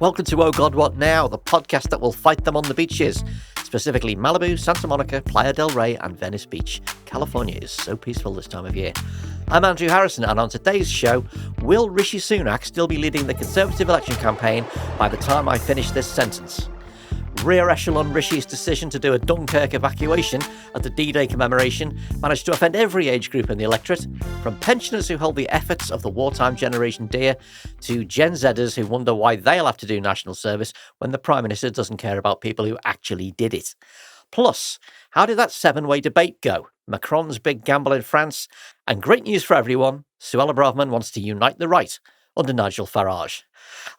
Welcome to Oh God, What Now, the podcast that will fight them on the beaches, specifically Malibu, Santa Monica, Playa del Rey, and Venice Beach. California is so peaceful this time of year. I'm Andrew Harrison, and on today's show, will Rishi Sunak still be leading the Conservative election campaign by the time I finish this sentence? Rear echelon Rishi's decision to do a Dunkirk evacuation at the D-Day commemoration managed to offend every age group in the electorate, from pensioners who hold the efforts of the wartime generation dear, to Gen Zers who wonder why they'll have to do national service when the Prime Minister doesn't care about people who actually did it. Plus, how did that 7-way debate go? Macron's big gamble in France, and great news for everyone, Suella Braverman wants to unite the right under Nigel Farage.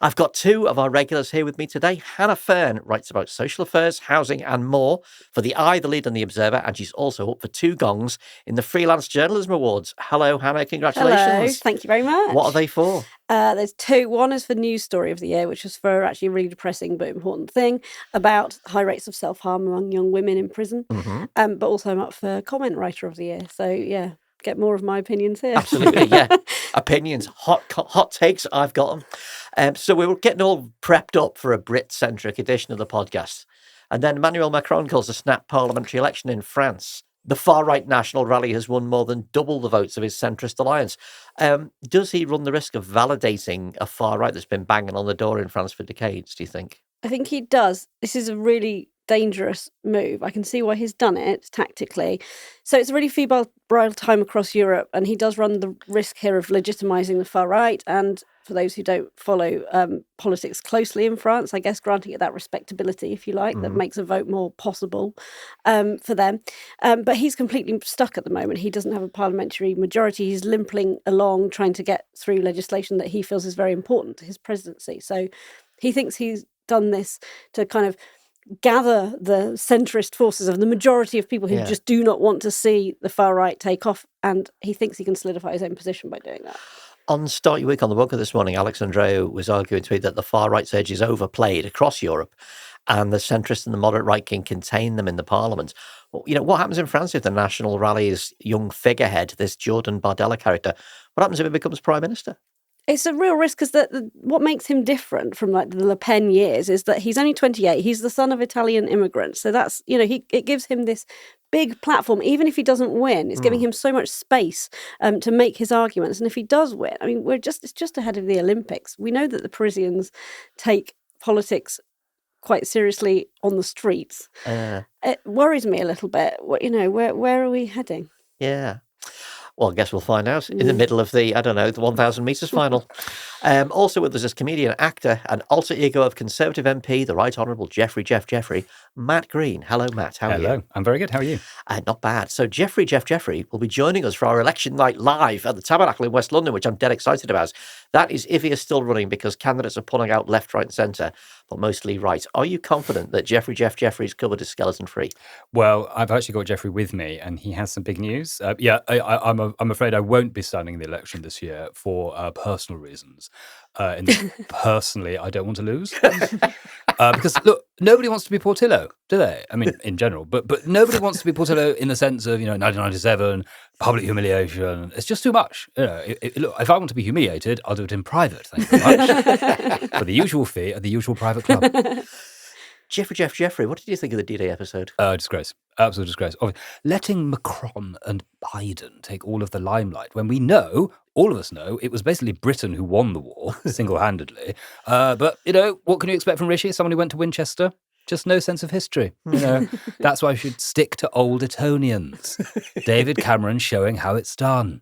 I've got two of our regulars here with me today. Hannah Fearn writes about social affairs, housing and more for The Eye, The Lead and The Observer, and she's also up for 2 gongs in the Freelance Journalism Awards. Hello, Hannah. Congratulations. Hello. Thank you very much. What are they for? There's 2. One is for News Story of the Year, which is for actually a really depressing but important thing about high rates of self-harm among young women in prison. But also I'm up for Comment Writer of the Year. So, yeah. Get more of my opinions here. Absolutely, yeah. Opinions, hot takes, I've got them. So we were getting all prepped up for a Brit-centric edition of the podcast. And then Emmanuel Macron calls a snap parliamentary election in France. The far-right National Rally has won more than double the votes of his centrist alliance. Does he run the risk of validating a far-right that's been banging on the door in France for decades, do you think? I think he does. This is a really dangerous move. I can see why he's done it tactically. So it's a really febrile time across Europe, and he does run the risk here of legitimising the far right. And for those who don't follow politics closely in France, I guess granting it that respectability, if you like, that makes a vote more possible for them. But he's completely stuck at the moment. He doesn't have a parliamentary majority. He's limping along trying to get through legislation that he feels is very important to his presidency. So he thinks he's done this to kind of gather the centrist forces of the majority of people who just do not want to see the far right take off, and he thinks he can solidify his own position by doing that. On Start Your Week on the Bunker this morning, Alex Andreou was arguing to me that the far right's edge is overplayed across Europe, and the centrist and the moderate right can contain them in the parliament. Well, you know, what happens in France if the National Rally's young figurehead, this Jordan Bardella character, what happens if he becomes Prime Minister? It's a real risk, because what makes him different from like the Le Pen years is that he's only 28. He's the son of Italian immigrants. So that's, you know, it gives him this big platform. Even if he doesn't win, it's giving him so much space to make his arguments. And if he does win, I mean, it's just ahead of the Olympics. We know that the Parisians take politics quite seriously on the streets. It worries me a little bit. You know, where are we heading? Yeah. Well, I guess we'll find out in the middle of the 1,000 metres final. Also with us is comedian, actor and alter ego of Conservative MP, the Right Honourable Jeffrey, Matt Green. Hello, Matt. How are you? Hello. I'm very good. How are you? Not bad. So Jeffrey will be joining us for our election night live at the Tabernacle in West London, which I'm dead excited about. That is if he is still running, because candidates are pulling out left, right and centre, but mostly right. Are you confident that Jeffrey's cupboard is skeleton-free? Well, I've actually got Jeffrey with me, and he has some big news. I'm afraid I won't be standing in the election this year for personal reasons. Personally, I don't want to lose. Because, look, nobody wants to be Portillo, do they? I mean, in general. But nobody wants to be Portillo in the sense of, 1997, public humiliation. It's just too much. Look, if I want to be humiliated, I'll do it in private, thank you very much. For the usual fee at the usual private club. Jeffrey, what did you think of the D-Day episode? Disgrace. Absolute disgrace. Letting Macron and Biden take all of the limelight when we know, all of us know, it was basically Britain who won the war single-handedly. But, what can you expect from Rishi? Someone who went to Winchester? Just no sense of history. That's why we should stick to old Etonians. David Cameron showing how it's done.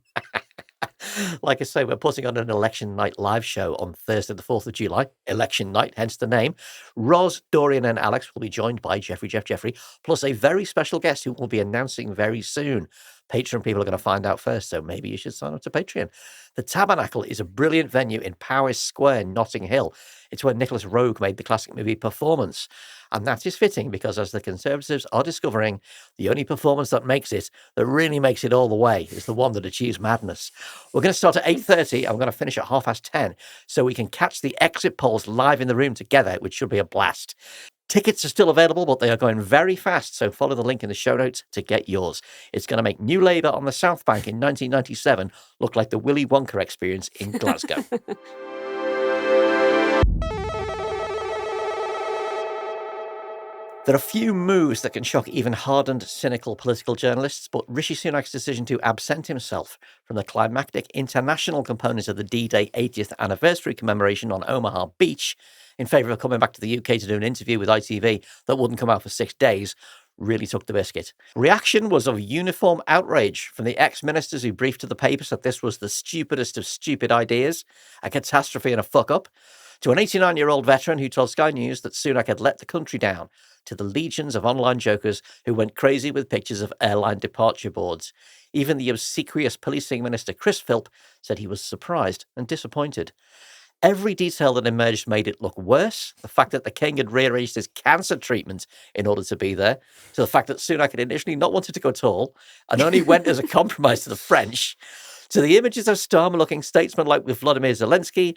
Like I say, we're putting on an election night live show on Thursday, the 4th of July. Election night, hence the name. Ros, Dorian and Alex will be joined by Jeffrey, plus a very special guest who will be announcing very soon. Patreon people are going to find out first, so maybe you should sign up to Patreon. The Tabernacle is a brilliant venue in Powis Square, Notting Hill. It's where Nicholas Roeg made the classic movie Performance. And that is fitting because, as the Conservatives are discovering, the only performance that really makes it all the way, is the one that achieves madness. We're going to start at 8:30 and we're going to finish at 10:30 so we can catch the exit polls live in the room together, which should be a blast. Tickets are still available, but they are going very fast, so follow the link in the show notes to get yours. It's going to make New Labour on the South Bank in 1997 look like the Willy Wonka experience in Glasgow. There are few moves that can shock even hardened, cynical political journalists, but Rishi Sunak's decision to absent himself from the climactic international component of the D-Day 80th anniversary commemoration on Omaha Beach in favour of coming back to the UK to do an interview with ITV that wouldn't come out for 6 days really took the biscuit. Reaction was of uniform outrage from the ex-ministers who briefed to the papers that this was the stupidest of stupid ideas, a catastrophe and a fuck-up, to an 89-year-old veteran who told Sky News that Sunak had let the country down, to the legions of online jokers who went crazy with pictures of airline departure boards. Even the obsequious policing minister Chris Philp said he was surprised and disappointed. Every detail that emerged made it look worse. The fact that the king had rearranged his cancer treatment in order to be there, to the fact that Sunak had initially not wanted to go at all and only went as a compromise to the French, to the images of Starmer-looking statesmen like with Vladimir Zelensky,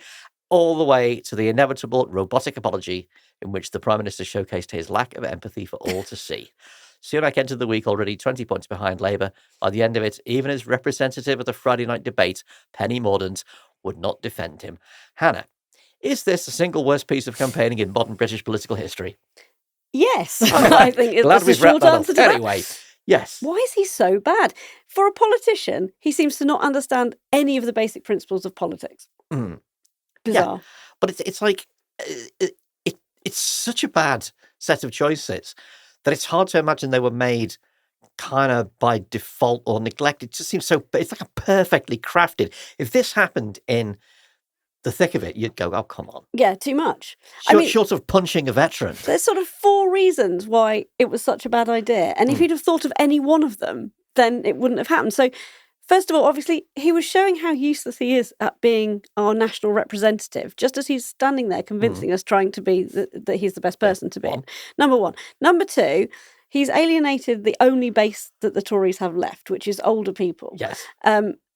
all the way to the inevitable robotic apology in which the Prime Minister showcased his lack of empathy for all to see. Sunak entered the week already 20 points behind Labour. By the end of it, even his representative of the Friday night debate, Penny Mordaunt, would not defend him. Hannah, is this the single worst piece of campaigning in modern British political history? Yes, I think Glad it's a we've wrapped short that answer up. to that. Anyway, yes. Why is he so bad? For a politician, he seems to not understand any of the basic principles of politics. Mm. Bizarre. Yeah, but it's like, it's such a bad set of choices that it's hard to imagine they were made kind of by default or neglect. It just seems so, it's like a perfectly crafted. If this happened in the thick of it, you'd go, oh, come on. Yeah, too much. Short of punching a veteran. There's sort of 4 reasons why it was such a bad idea. And if he'd have thought of any one of them, then it wouldn't have happened. So, first of all, obviously, he was showing how useless he is at being our national representative, just as he's standing there convincing us, trying to be that he's the best person to be in. Number 1. Number 2, he's alienated the only base that the Tories have left, which is older people. Yes.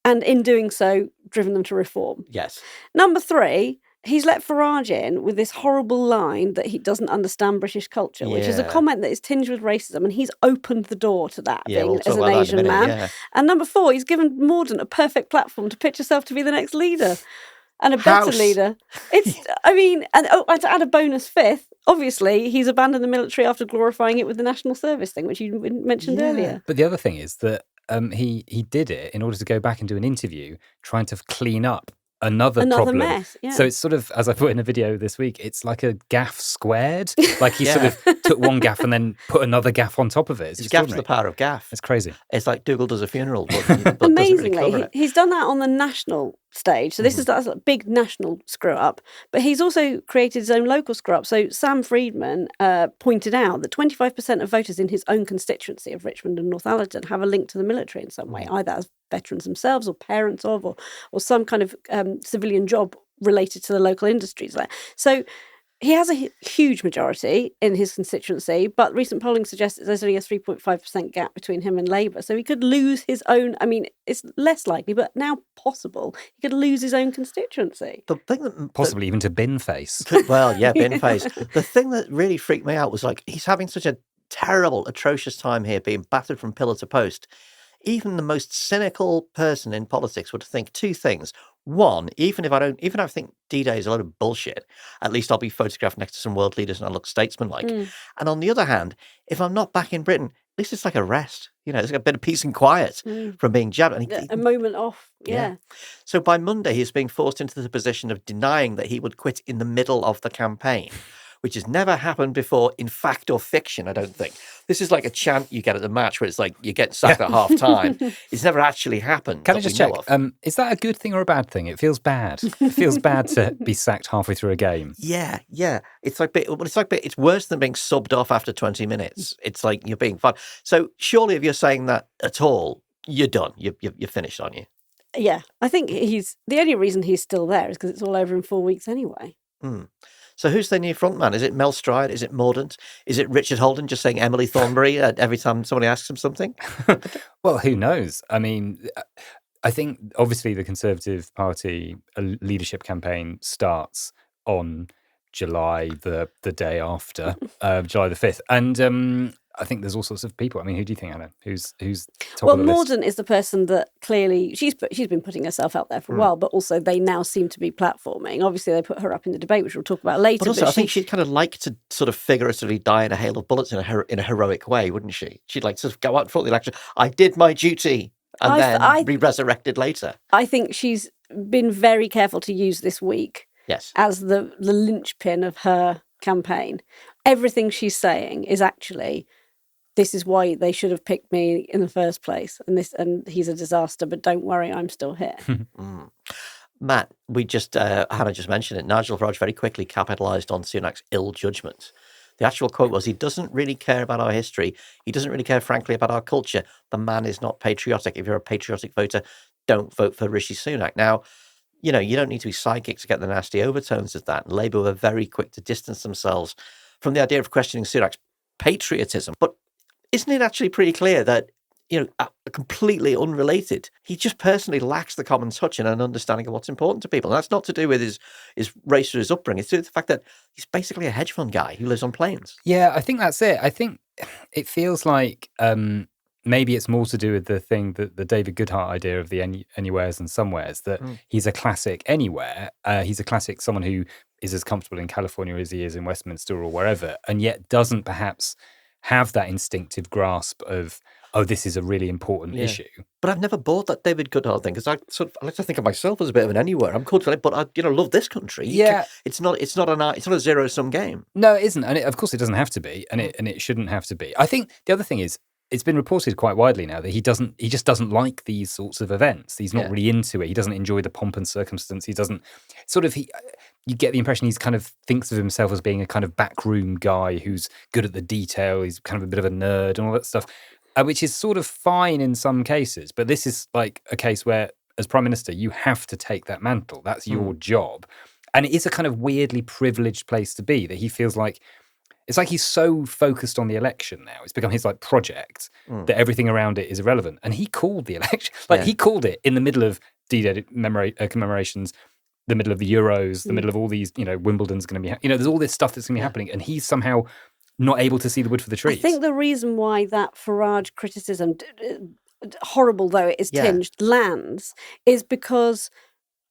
And in doing so, driven them to reform. Yes. Number 3, he's let Farage in with this horrible line that he doesn't understand British culture, which is a comment that is tinged with racism, and he's opened the door to that, being as an Asian man. Yeah. And number 4, he's given Mordaunt a perfect platform to pitch herself to be the next leader. And a better leader. It's, I mean, and to add a bonus 5th, obviously, he's abandoned the military after glorifying it with the national service thing, which you mentioned earlier. But the other thing is that he did it in order to go back and do an interview trying to clean up another problem. Mess, yeah. So it's sort of, as I put in a video this week, it's like a gaff squared. Like he sort of took one gaff and then put another gaff on top of it. It's gaff's the power of gaff. It's crazy. It's like Dougal does a funeral, but amazingly, really he's done that on the national stage. So this is that's a big national screw up. But he's also created his own local screw up. So Sam Friedman pointed out that 25% of voters in his own constituency of Richmond and Northallerton have a link to the military in some way, either as veterans themselves or parents of, or some kind of civilian job related to the local industries there. So he has a huge majority in his constituency, but recent polling suggests there's only a 3.5% gap between him and Labour. So he could lose his own, I mean, it's less likely, but now possible, he could lose his own constituency. The thing that, possibly even to bin face. Well, yeah, bin face. The thing that really freaked me out was like, he's having such a terrible, atrocious time here, being battered from pillar to post. Even the most cynical person in politics would think 2 things. One, even if I think D-Day is a load of bullshit, at least I'll be photographed next to some world leaders and I look statesman-like. And on the other hand, if I'm not back in Britain, at least it's like a rest. You know, there's a bit of peace and quiet from being jabbed. And a moment off, yeah. So by Monday, he's being forced into the position of denying that he would quit in the middle of the campaign, which has never happened before in fact or fiction, I don't think. This is like a chant you get at the match where it's like you get sacked at half time. It's never actually happened. Can I just check? Is that a good thing or a bad thing? It feels bad. It feels bad to be sacked halfway through a game. Yeah. It's it's worse than being subbed off after 20 minutes. It's like you're being fun. So surely if you're saying that at all, you're done. You're finished, aren't you? Yeah. I think the only reason he's still there is because it's all over in 4 weeks anyway. So who's their new frontman? Is it Mel Stride? Is it Mordaunt? Is it Richard Holden just saying Emily Thornberry every time somebody asks him something? Well, who knows? I mean, I think obviously the Conservative Party leadership campaign starts on July the day after, July the 5th. And I think there's all sorts of people. I mean, who do you think, Hannah? Who's top Well, of the list? Mordaunt is the person that clearly she's been putting herself out there for a while, but also they now seem to be platforming. Obviously, they put her up in the debate, which we'll talk about later. But also, I think she'd kind of like to sort of figuratively die in a hail of bullets in a heroic way, wouldn't she? She'd like to sort of go out before the election. I did my duty, and then be resurrected later. I think she's been very careful to use this week as the linchpin of her campaign. Everything she's saying is actually, this is why they should have picked me in the first place, and he's a disaster, but don't worry, I'm still here. Matt, Hannah just mentioned it. Nigel Farage very quickly capitalised on Sunak's ill judgment. The actual quote was, he doesn't really care about our history. He doesn't really care, frankly, about our culture. The man is not patriotic. If you're a patriotic voter, don't vote for Rishi Sunak. Now, you don't need to be psychic to get the nasty overtones of that. Labour were very quick to distance themselves from the idea of questioning Sunak's patriotism. But isn't it actually pretty clear that, completely unrelated, he just personally lacks the common touch and an understanding of what's important to people? And that's not to do with his race or his upbringing. It's to do with the fact that he's basically a hedge fund guy who lives on planes. Yeah, I think that's it. I think it feels like maybe it's more to do with the thing that the David Goodhart idea of the anywheres and somewheres, that he's a classic anywhere. He's a classic someone who is as comfortable in California as he is in Westminster or wherever, and yet doesn't perhaps have that instinctive grasp of, this is a really important issue. But I've never bought that David Goodhart thing, because I like to think of myself as a bit of an anywhere. I'm culturally, but I love this country. It's not a zero-sum game. No, it isn't, and of course it doesn't have to be, and it shouldn't have to be. I think the other thing is, it's been reported quite widely now that he just doesn't like these sorts of events. He's not really into it. He doesn't enjoy the pomp and circumstance. He doesn't you get the impression he's kind of thinks of himself as being a kind of backroom guy who's good at the detail. He's kind of a bit of a nerd and all that stuff, which is sort of fine in some cases. But this is like a case where, as Prime Minister, you have to take that mantle. That's your job. And it is a kind of weirdly privileged place to be, that he feels like, it's like he's so focused on the election now. It's become his project that everything around it is irrelevant. And he called the election. He called it in the middle of D-Day commemorations, the middle of the Euros, the middle of all these, Wimbledon's going to be, there's all this stuff that's going to be happening. And he's somehow not able to see the wood for the trees. I think the reason why that Farage criticism, horrible though it is tinged, lands is because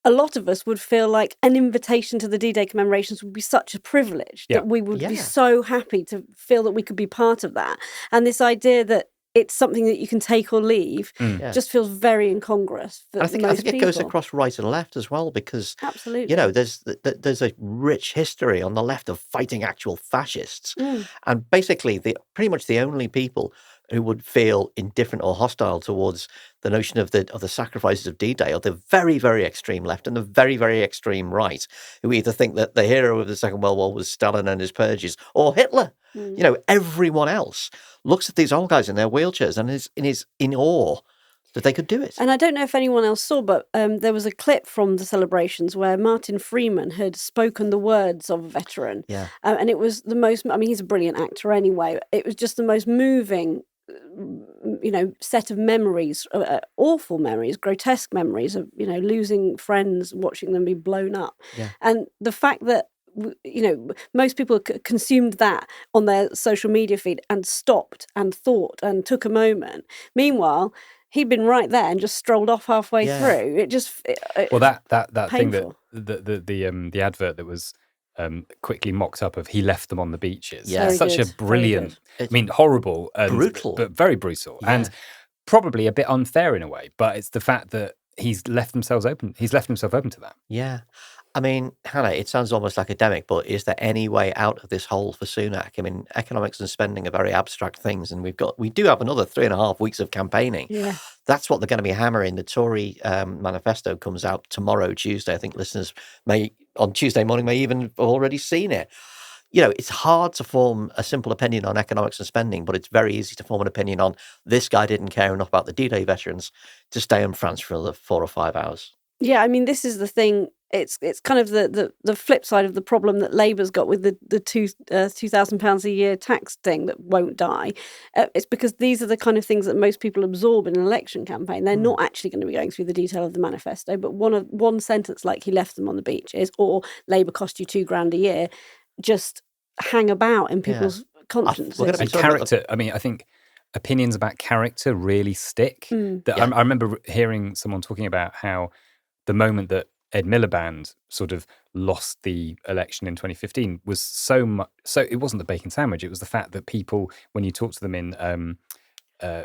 a lot of us would feel like an invitation to the D-Day commemorations would be such a privilege that we would be so happy to feel that we could be part of that. And this idea that it's something that you can take or leave just feels very incongruous for I think it goes across right and left as well, because absolutely, there's a rich history on the left of fighting actual fascists, and basically pretty much the only people who would feel indifferent or hostile towards the notion of the sacrifices of D-Day are the very, very extreme left and the very, very extreme right, who either think that the hero of the Second World War was Stalin and his purges or Hitler. Everyone else looks at these old guys in their wheelchairs and is in awe that they could do it. And I don't know if anyone else saw, but there was a clip from the celebrations where Martin Freeman had spoken the words of a veteran. And it was the most, he's a brilliant actor anyway. It was just the most moving set of memories, awful memories, grotesque memories of, losing friends, watching them be blown up. And the fact that, most people consumed that on their social media feed and stopped and thought and took a moment. Meanwhile, he'd been right there and just strolled off halfway through. It just that painful. Thing that the advert that was quickly mocked up of, he left them on the beaches. Yeah, such a brilliant. Horrible and brutal, but very brutal, and probably a bit unfair in a way. But it's the fact that he's left himself open to that. Yeah. Hannah, it sounds almost academic, but is there any way out of this hole for Sunak? Economics and spending are very abstract things, and we do have another 3.5 weeks of campaigning. Yeah. That's what they're going to be hammering. The Tory manifesto comes out tomorrow, Tuesday. I think listeners on Tuesday morning may even have already seen it. It's hard to form a simple opinion on economics and spending, but it's very easy to form an opinion on this guy didn't care enough about the D-Day veterans to stay in France for 4 or 5 hours. Yeah, this is the thing. It's kind of the flip side of the problem that Labour's got with the £2,000 a year tax thing that won't die. It's because these are the kind of things that most people absorb in an election campaign. They're not actually going to be going through the detail of the manifesto, but one sentence like he left them on the beaches or Labour cost you £2,000 a year just hang about in people's conscience. we're gonna be And talking about character, I mean, I think opinions about character really stick. Mm. I remember hearing someone talking about how the moment that Ed Miliband sort of lost the election in 2015 was so much. So it wasn't the bacon sandwich; it was the fact that people, when you talk to them in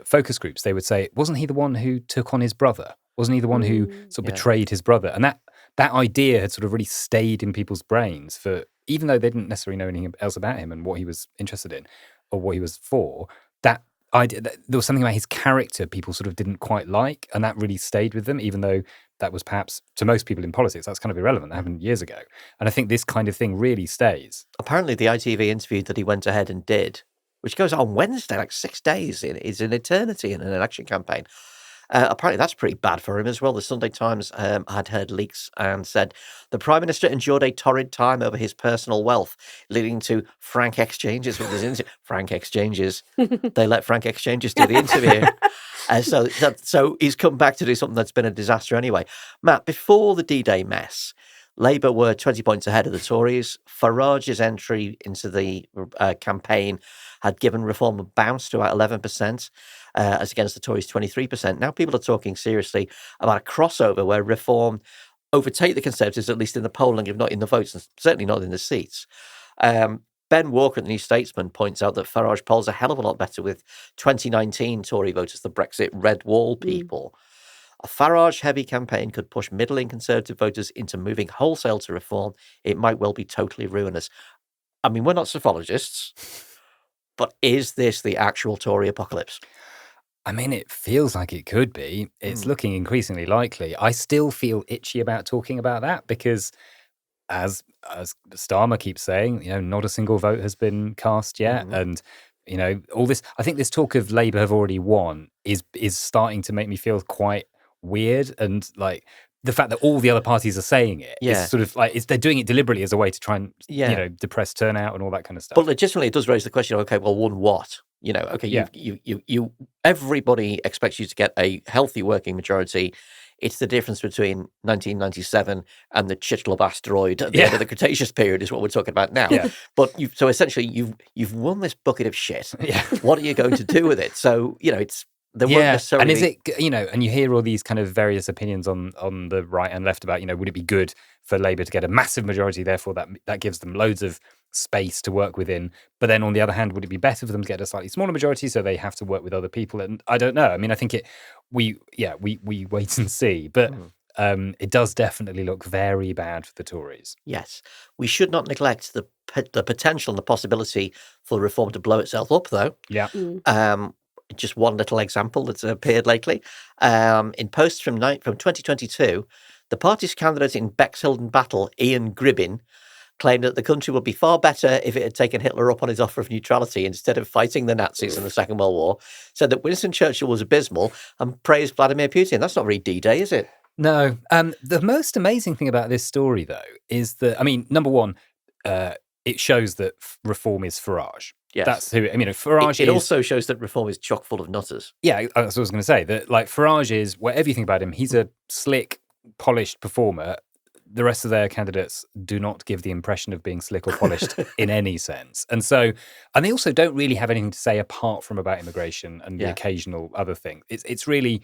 focus groups, they would say, "Wasn't he the one who took on his brother? Wasn't he the one who sort of betrayed his brother?" And that idea had sort of really stayed in people's brains for, even though they didn't necessarily know anything else about him and what he was interested in or what he was for. That idea, there was something about his character people sort of didn't quite like, and that really stayed with them, even though that was perhaps, to most people in politics, that's kind of irrelevant. That happened years ago. And I think this kind of thing really stays. apparently the ITV interview that he went ahead and did, which goes on Wednesday, like 6 days, is an eternity in an election campaign. Apparently that's pretty bad for him as well. The Sunday Times had heard leaks and said the Prime Minister endured a torrid time over his personal wealth, leading to frank exchanges with his frank exchanges. They let frank exchanges do the interview. So he's come back to do something that's been a disaster anyway. Matt, before the D-Day mess, Labour were 20 points ahead of the Tories. Farage's entry into the campaign had given Reform a bounce to about 11%, as against the Tories' 23%. Now people are talking seriously about a crossover where Reform overtake the Conservatives, at least in the polling, if not in the votes, and certainly not in the seats. Ben Walker at the New Statesman points out that Farage polls a hell of a lot better with 2019 Tory voters, the Brexit red wall people. A Farage-heavy campaign could push middling Conservative voters into moving wholesale to Reform. It might well be totally ruinous. I mean, we're not sophologists, but is this the actual Tory apocalypse? I mean, it feels like it could be. It's looking increasingly likely. I still feel itchy about talking about that because, as Starmer keeps saying, not a single vote has been cast yet, and all this. I think this talk of Labour have already won is starting to make me feel quite weird, and like the fact that all the other parties are saying it is sort of like they're doing it deliberately as a way to try and depress turnout and all that kind of stuff. But legitimately, it does raise the question of, okay, well, won what? You everybody expects you to get a healthy working majority. It's the difference between 1997 and the Chicxulub asteroid at the end of the Cretaceous period is what we're talking about now. But so essentially you've won this bucket of shit. What are you going to do with it? So it's there won't necessarily. And is it and you hear all these kind of various opinions on the right and left about would it be good for Labour to get a massive majority, therefore that gives them loads of space to work within, but then on the other hand, would it be better for them to get a slightly smaller majority so they have to work with other people? And I don't know. I mean, I think we wait and see, but it does definitely look very bad for the Tories. Yes, we should not neglect the potential and the possibility for Reform to blow itself up, though. Just one little example that's appeared lately. In posts from 2022, the party's candidate in Bexhill battle, Ian Gribbin, claimed that the country would be far better if it had taken Hitler up on his offer of neutrality instead of fighting the Nazis in the Second World War, said that Winston Churchill was abysmal, and praised Vladimir Putin. That's not very D-Day, is it? No. The most amazing thing about this story, though, is that, I mean, number one, it shows that Reform is Farage. Yes. That's who, Farage It also shows that Reform is chock full of nutters. Yeah, that's what I was going to say. That, like, Farage is, whatever you think about him, he's a slick, polished performer. The rest of their candidates do not give the impression of being slick or polished in any sense. And they also don't really have anything to say apart from about immigration and the occasional other thing. It's really,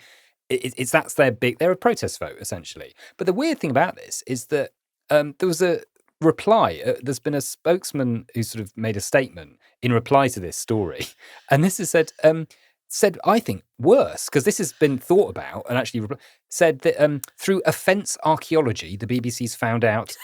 that's they're a protest vote, essentially. But the weird thing about this is that there was a reply. There's been a spokesman who sort of made a statement in reply to this story. And this is said, I think, worse, because this has been thought about and actually said that through offence archaeology, the BBC's found out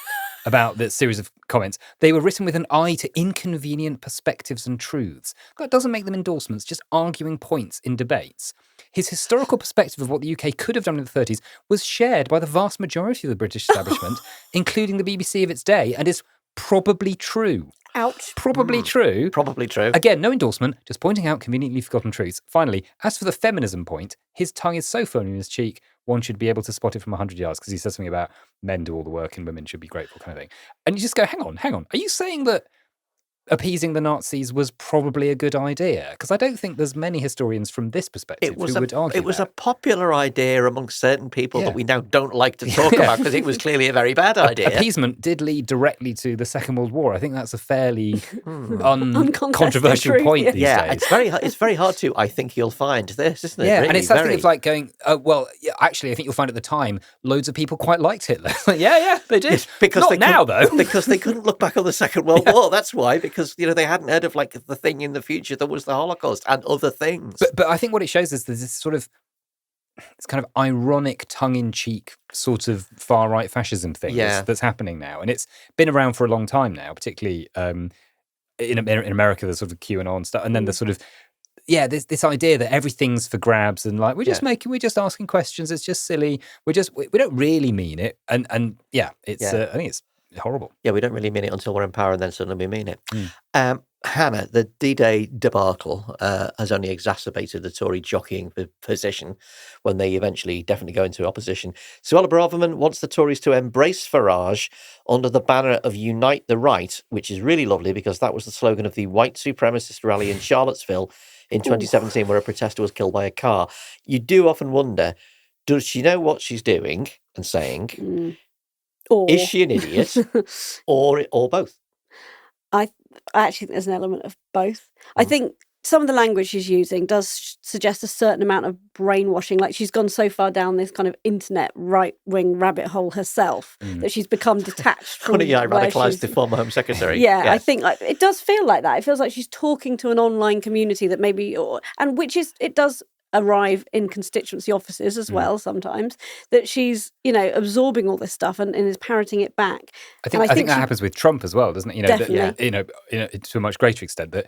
about the series of comments. They were written with an eye to inconvenient perspectives and truths. That doesn't make them endorsements, just arguing points in debates. His historical perspective of what the UK could have done in the 30s was shared by the vast majority of the British establishment, including the BBC of its day, and is probably true. Ouch. Probably true. Probably true. Again, no endorsement, just pointing out conveniently forgotten truths. Finally, as for the feminism point, his tongue is so firm in his cheek, one should be able to spot it from 100 yards, because he says something about men do all the work and women should be grateful kind of thing. And you just go, hang on. Are you saying that appeasing the Nazis was probably a good idea? Because I don't think there's many historians from this perspective who would argue it was a that. popular idea amongst certain people Yeah. that we now don't like to talk about because it was clearly a very bad idea. Appeasement did lead directly to the Second World War. I think that's a fairly Uncontested uncontroversial truth, point yeah. these Yeah, days. it's very hard to. I think you'll find this, isn't it? Yeah, Really, and it's that very. thing of like going, actually, I think you'll find at the time, loads of people quite liked Hitler. yeah, they did. Because Not they now, couldn't- though. because they couldn't look back on the Second World War. That's why, because they hadn't heard of like the thing in the future that was the Holocaust and other things. But I think what it shows is there's this sort of, it's kind of ironic, tongue-in-cheek sort of far-right fascism thing that's happening now. And it's been around for a long time now, particularly in America, the sort of QAnon stuff. And then the sort of, this idea that everything's for grabs and like, we're just asking questions. It's just silly. We don't really mean it. And I think it's horrible. Yeah, we don't really mean it until we're in power and then suddenly we mean it. Hannah, the D-Day debacle has only exacerbated the Tory jockeying for position when they eventually definitely go into opposition. Suella Braverman wants the Tories to embrace Farage under the banner of Unite the Right, which is really lovely because that was the slogan of the white supremacist rally in Charlottesville in 2017 where a protester was killed by a car. You do often wonder, does she know what she's doing and saying? Or Is she an idiot? or both? I actually think there's an element of both. I think some of the language she's using does suggest a certain amount of brainwashing. Like she's gone so far down this kind of internet right-wing rabbit hole herself that she's become detached from radicalised the former Home Secretary. Yeah, yes. I think it does feel like that. It feels like she's talking to an online community that maybe, it does arrive in constituency offices as well sometimes, that she's absorbing all this stuff and is parroting it back. I think that happens with Trump as well, doesn't it? Definitely. To a much greater extent, that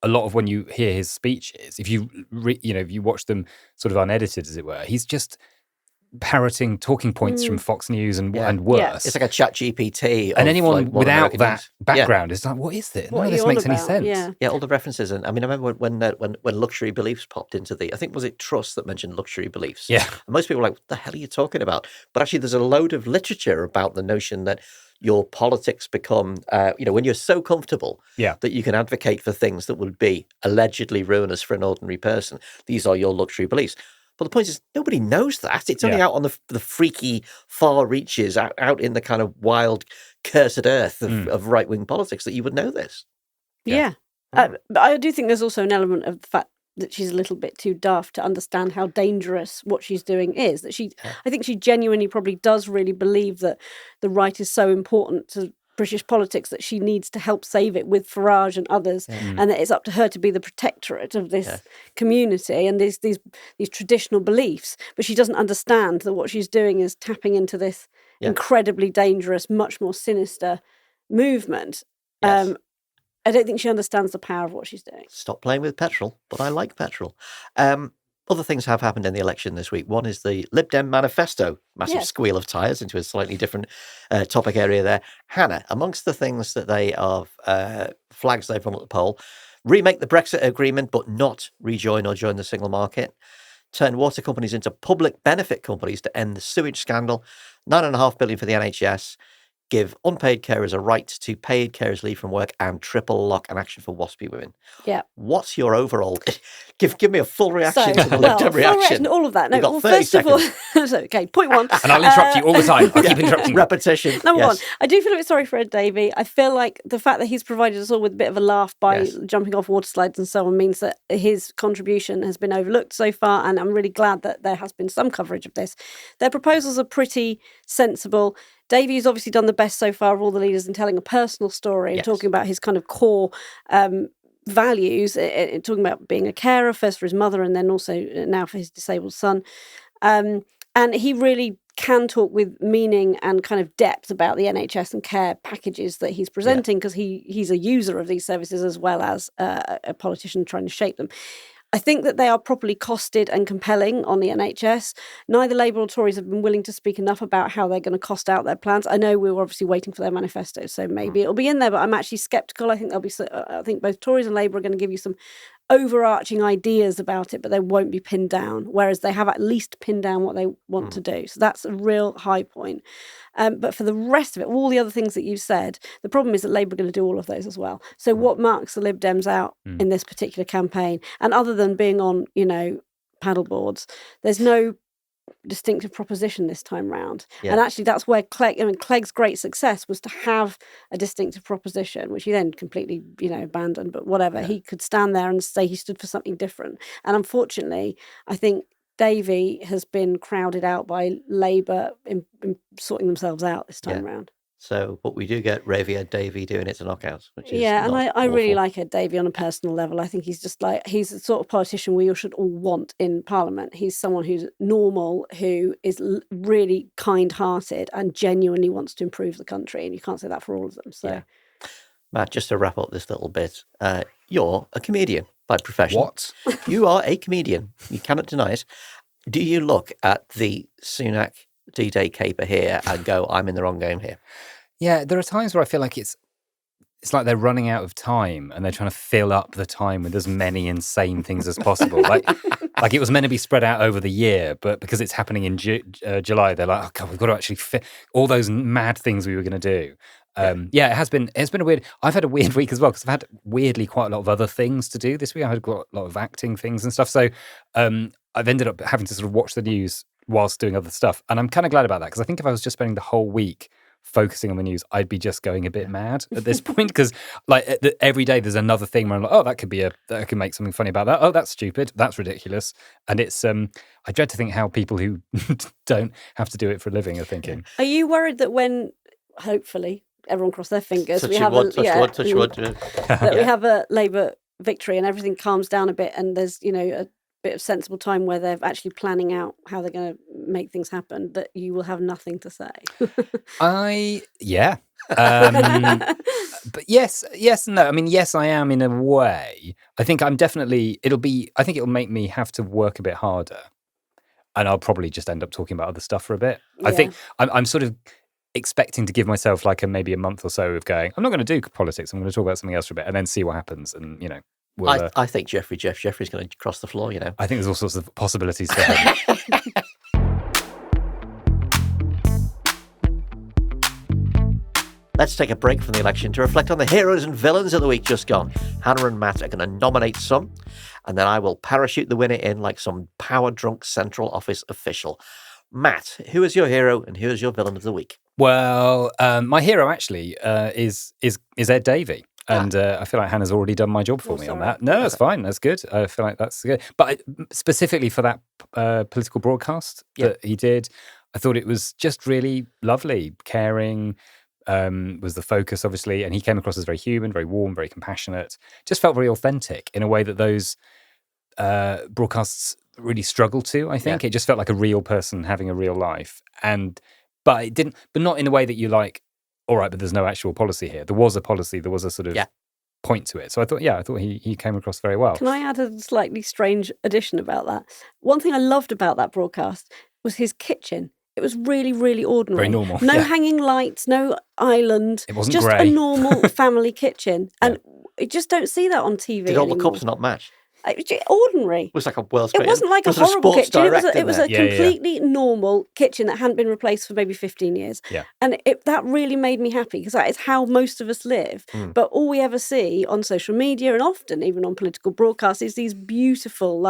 a lot of when you hear his speeches, if you watch them sort of unedited, as it were, he's just parroting talking points from Fox News and worse. Yeah. It's like a chat GPT. And anyone without that background is like, what is this? None of this makes any sense. Yeah, all the references. And I mean, I remember when luxury beliefs popped into I think, was it Truss that mentioned luxury beliefs? Yeah. And most people were like, what the hell are you talking about? But actually, there's a load of literature about the notion that your politics become, when you're so comfortable that you can advocate for things that would be allegedly ruinous for an ordinary person. These are your luxury beliefs. But the point is, nobody knows that. It's only out on the freaky far reaches, out in the kind of wild, cursed earth of right-wing politics that you would know this. Yeah. But I do think there's also an element of the fact that she's a little bit too daft to understand how dangerous what she's doing is. That I think she genuinely probably does really believe that the right is so important to British politics that she needs to help save it with Farage and others, and that it's up to her to be the protectorate of this community and these traditional beliefs. But she doesn't understand that what she's doing is tapping into this incredibly dangerous, much more sinister movement. Yes. I don't think she understands the power of what she's doing. Stop playing with petrol, but I like petrol. Other things have happened in the election this week. One is the Lib Dem manifesto, massive squeal of tyres into a slightly different topic area there. Hannah, amongst the things that they are flags they've run at the poll, remake the Brexit agreement, but not rejoin or join the single market. Turn water companies into public benefit companies to end the sewage scandal. $9.5 billion for the NHS. Give unpaid carers a right to paid carers leave from work, and triple lock an action for WASPy women. Yeah. What's your overall? Give me a full reaction to the Lib Dem reaction. All of that. No, You've got 30 first seconds. of all, okay, point one. And I'll interrupt you all the time. I'll keep interrupting you. Repetition. Number one, I do feel a bit sorry for Ed Davey. I feel like the fact that he's provided us all with a bit of a laugh by jumping off water slides and so on means that his contribution has been overlooked so far, and I'm really glad that there has been some coverage of this. Their proposals are pretty sensible. Davey's obviously done the best so far of all the leaders in telling a personal story and talking about his kind of core values, talking about being a carer, first for his mother and then also now for his disabled son. And he really can talk with meaning and kind of depth about the NHS and care packages that he's presenting, because he's a user of these services as well as a politician trying to shape them. I think that they are properly costed and compelling on the NHS. Neither Labour or Tories have been willing to speak enough about how they're going to cost out their plans. I know we were obviously waiting for their manifesto, so maybe it'll be in there, but I'm actually sceptical. I think I think both Tories and Labour are going to give you some overarching ideas about it, but they won't be pinned down, whereas they have at least pinned down what they want to do. So that's a real high point. But for the rest of it, all the other things that you said, the problem is that Labour are going to do all of those as well. So what marks the Lib Dems out in this particular campaign? And other than being on, paddleboards, there's no distinctive proposition this time round. And actually that's where Clegg's great success was to have a distinctive proposition, which he then completely abandoned, but whatever. He could stand there and say he stood for something different. And unfortunately, I think Davey has been crowded out by Labour in sorting themselves out this time round. So, but we do get Ed Davey doing it to knockouts, which is and I awful. really like Ed Davey on a personal level. I think he's just he's the sort of politician we should all want in Parliament. He's someone who's normal, who is really kind-hearted and genuinely wants to improve the country, and you can't say that for all of them. So, Matt, just to wrap up this little bit, you're a comedian by profession. What? You are a comedian. You cannot deny it. Do you look at the Sunak D-Day caper here and go, I'm in the wrong game here? Yeah, there are times where I feel like it's like they're running out of time and they're trying to fill up the time with as many insane things as possible. Like it was meant to be spread out over the year, but because it's happening in July, they're like, oh God, we've got to actually fit all those mad things we were going to do. It has been a weird. I've had a weird week as well because I've had weirdly quite a lot of other things to do this week. I had a lot of acting things and stuff. So I've ended up having to sort of watch the news whilst doing other stuff, and I'm kind of glad about that because I think if I was just spending the whole week focusing on the news, I'd be just going a bit mad at this point because every day there's another thing where I'm like, oh, that could make something funny about that. Oh, that's stupid. That's ridiculous. And it's I dread to think how people who don't have to do it for a living are thinking. Are you worried that when hopefully everyone cross their fingers, Touch we have wood. that we have a Labour victory and everything calms down a bit and there's a bit of sensible time where they're actually planning out how they're going to make things happen, that you will have nothing to say? But yes and no. I mean, yes, I am in a way. I think I'm definitely, I think it'll make me have to work a bit harder and I'll probably just end up talking about other stuff for a bit. I think I'm sort of expecting to give myself maybe a month or so of going, I'm not going to do politics, I'm going to talk about something else for a bit and then see what happens. And, I think Jeffrey's going to cross the floor, I think there's all sorts of possibilities for him. Let's take a break from the election to reflect on the heroes and villains of the week just gone. Hannah and Matt are going to nominate some, and then I will parachute the winner in like some power-drunk central office official. Matt, who is your hero and who is your villain of the week? Well, my hero actually is Ed Davey. And I feel like Hannah's already done my job for me on that. No, that's fine. That's good. I feel like that's good. But specifically for that political broadcast that he did, I thought it was just really lovely. Caring was the focus, obviously. And he came across as very human, very warm, very compassionate. Just felt very authentic in a way that those broadcasts really struggle to, I think. It just felt like a real person having a real life. But it didn't, but not in a way that you like, all right, but there's no actual policy here. There was a policy. There was a sort of point to it. So I thought he came across very well. Can I add a slightly strange addition about that? One thing I loved about that broadcast was his kitchen. It was really, really ordinary. Very normal. No hanging lights, no island. It wasn't just grey. a normal family kitchen. And you just don't see that on TV Did all the anymore. cups not match? It was ordinary. It was like a world's It wasn't like a horrible kitchen. It was a there. completely normal kitchen that hadn't been replaced for maybe 15 years. Yeah. And that really made me happy because that is how most of us live. But all we ever see on social media and often even on political broadcasts is these beautiful,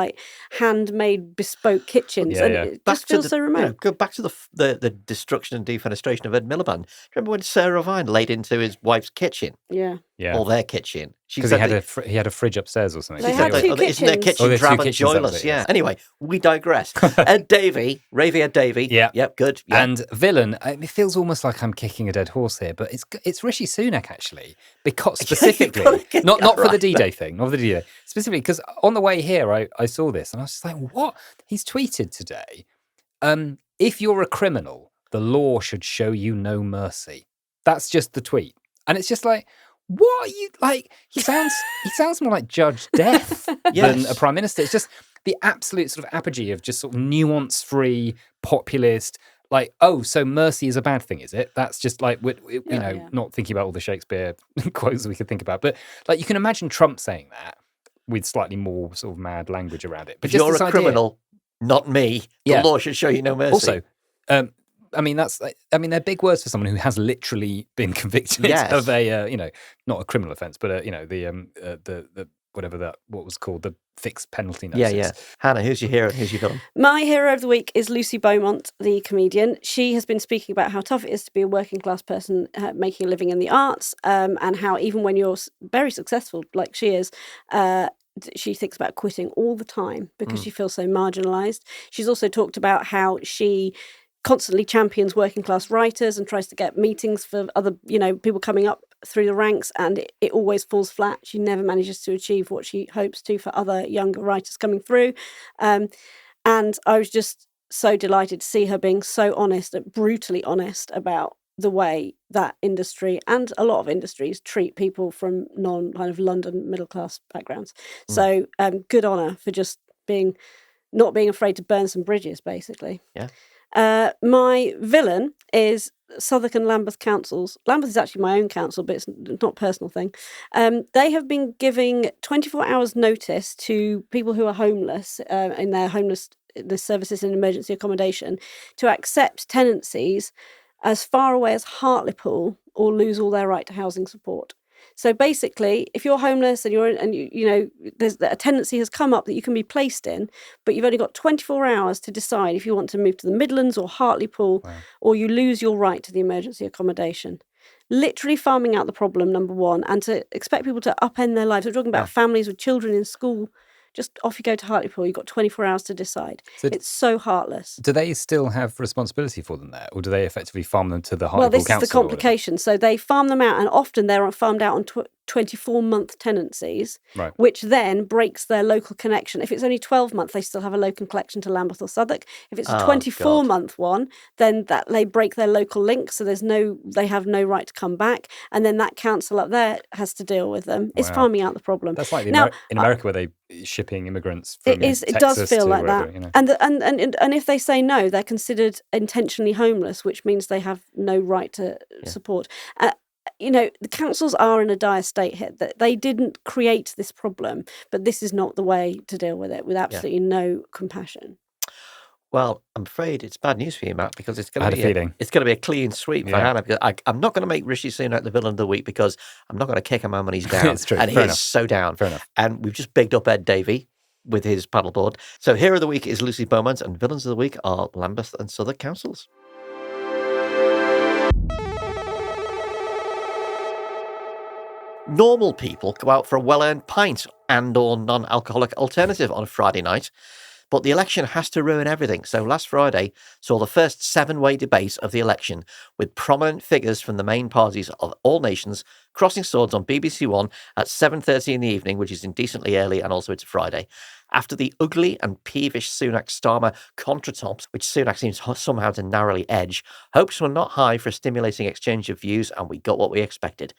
handmade, bespoke kitchens. It just feels so remote. Go back to the destruction and defenestration of Ed Miliband. Remember when Sarah Vine laid into his wife's kitchen? Yeah. Or their kitchen. Because he had a fridge upstairs or something. They had two kitchens. Isn't their kitchen drab and joyless? Yeah. Anyway, we digress. Ed Davey. Yeah. Yep, good. Yeah. And villain, it feels almost like I'm kicking a dead horse here, but it's Rishi Sunak, actually. Because specifically, not for the D-Day thing, not for the D-Day. Specifically, because on the way here, I saw this and I was just like, what? He's tweeted today, if you're a criminal, the law should show you no mercy. That's just the tweet. And it's just like, what are you like? He sounds more like Judge Death than a prime minister. It's just the absolute sort of apogee of just sort of nuance-free, populist. So mercy is a bad thing, is it? That's just not thinking about all the Shakespeare quotes we could think about. But you can imagine Trump saying that with slightly more sort of mad language around it. But If just you're this a idea- criminal, not me, Yeah. the law should show you no mercy. Also, I mean, they're big words for someone who has literally been convicted Yes. of a, not a criminal offence, but the whatever what was called, the fixed penalty notice. Yeah. Hannah, who's your hero and who's your villain? My hero of the week is Lucy Beaumont, the comedian. She has been speaking about how tough it is to be a working class person making a living in the arts, and how even when you're very successful, like she is, she thinks about quitting all the time because she feels so marginalised. She's also talked about how she constantly champions working class writers and tries to get meetings for other, people coming up through the ranks, and it always falls flat. She never manages to achieve what she hopes to for other younger writers coming through. And I was just so delighted to see her being so honest, brutally honest about the way that industry and a lot of industries treat people from non-kind of London middle-class backgrounds. So good on her for just not being afraid to burn some bridges, basically. Yeah. My villain is Southwark and Lambeth councils. Lambeth is actually my own council, but it's not a personal thing. They have been giving 24 hours notice to people who are homeless in their homeless services and emergency accommodation to accept tenancies as far away as Hartlepool or lose all their right to housing support. So basically, if you're homeless and there's a tenancy has come up that you can be placed in, but you've only got 24 hours to decide if you want to move to the Midlands or Hartlepool, or you lose your right to the emergency accommodation. Literally farming out the problem, number one, and to expect people to upend their lives. We're talking about families with children in school. Just off you go to Hartlepool. You've got 24 hours to decide. So it's so heartless. Do they still have responsibility for them there, or do they effectively farm them to the Hartlepool Well, this council? is the complication. So they farm them out, and often they're farmed out on 24-month tenancies, which then breaks their local connection. If it's only 12 months, they still have a local connection to Lambeth or Southwark. If it's a 24-month one, then that they break their local link, so they have no right to come back, and then that council up there has to deal with them. It's farming out the problem. That's like in America where they shipping immigrants from It Texas does feel to like wherever, that. And if they say no, they're considered intentionally homeless, which means they have no right to support. The councils are in a dire state here. That they didn't create this problem, but this is not the way to deal with it, with absolutely no compassion. Well, I'm afraid it's bad news for you, Matt, because it's going to be a clean sweep for Hannah. Because I'm not going to make Rishi Sunak the villain of the week because I'm not going to kick him out when he's down. It's true. And Fair he enough. is so down. Fair enough. And we've just bigged up Ed Davey with his paddleboard. So hero of the week is Lucy Beaumont, and villains of the week are Lambeth and Southwark councils. Normal people go out for a well-earned pint and or non-alcoholic alternative on a Friday night, but the election has to ruin everything. So last Friday saw the first 7-way debate of the election, with prominent figures from the main parties of all nations crossing swords on BBC One at 7:30 in the evening, which is indecently early, and also it's a Friday. After the ugly and peevish Sunak-Starmer contretemps, which Sunak seems somehow to narrowly edge, hopes were not high for a stimulating exchange of views, and we got what we expected.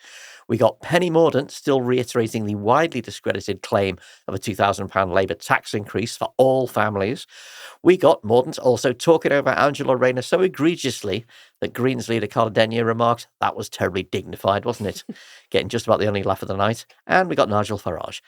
We got Penny Mordaunt still reiterating the widely discredited claim of a £2,000 Labour tax increase for all families. We got Mordaunt also talking over Angela Rayner so egregiously that Greens leader Carla Denyer remarked, "That was terribly dignified, wasn't it?" Getting just about the only laugh of the night. And we got Nigel Farage.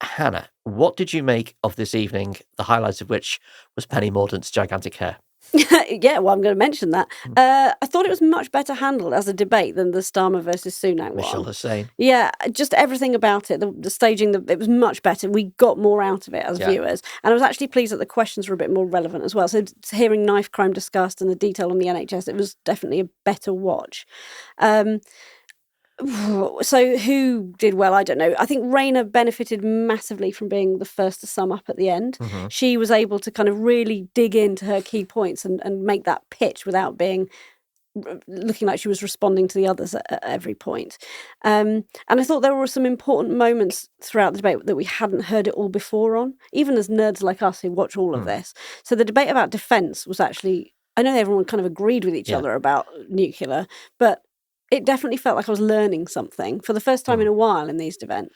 Hannah, what did you make of this evening, the highlights of which was Penny Mordaunt's gigantic hair? Yeah, well, I'm going to mention that. I thought it was much better handled as a debate than the Starmer versus Sunak Michelle one. Hussain. Yeah, just everything about it, the staging, it was much better. We got more out of it as viewers. And I was actually pleased that the questions were a bit more relevant as well. So hearing knife crime discussed and the detail on the NHS, it was definitely a better watch. So who did well? I don't know. I think Rayner benefited massively from being the first to sum up at the end. Mm-hmm. She was able to kind of really dig into her key points and make that pitch without looking like she was responding to the others at every point. And I thought there were some important moments throughout the debate that we hadn't heard it all before on, even as nerds like us who watch all of this. So the debate about defence was actually, I know everyone kind of agreed with each other about nuclear, but it definitely felt like I was learning something for the first time in a while in these debates.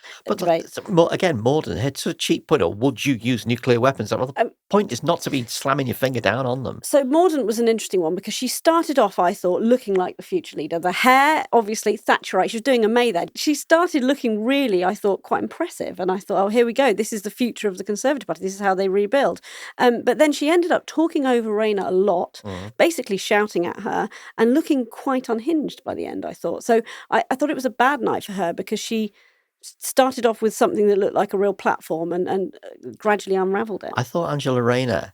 Again, Morden had sort of cheap point, or would you use nuclear weapons? Well, the point is not to be slamming your finger down on them. So Mordaunt was an interesting one because she started off, I thought, looking like the future leader. The hair, obviously, Thatcherite. She was doing a May there. She started looking really, I thought, quite impressive. And I thought, oh, here we go. This is the future of the Conservative Party. This is how they rebuild. But then she ended up talking over Rayner a lot, basically shouting at her and looking quite unhinged by the end, I thought. So I thought it was a bad night for her because she started off with something that looked like a real platform and gradually unravelled it. I thought Angela Rayner,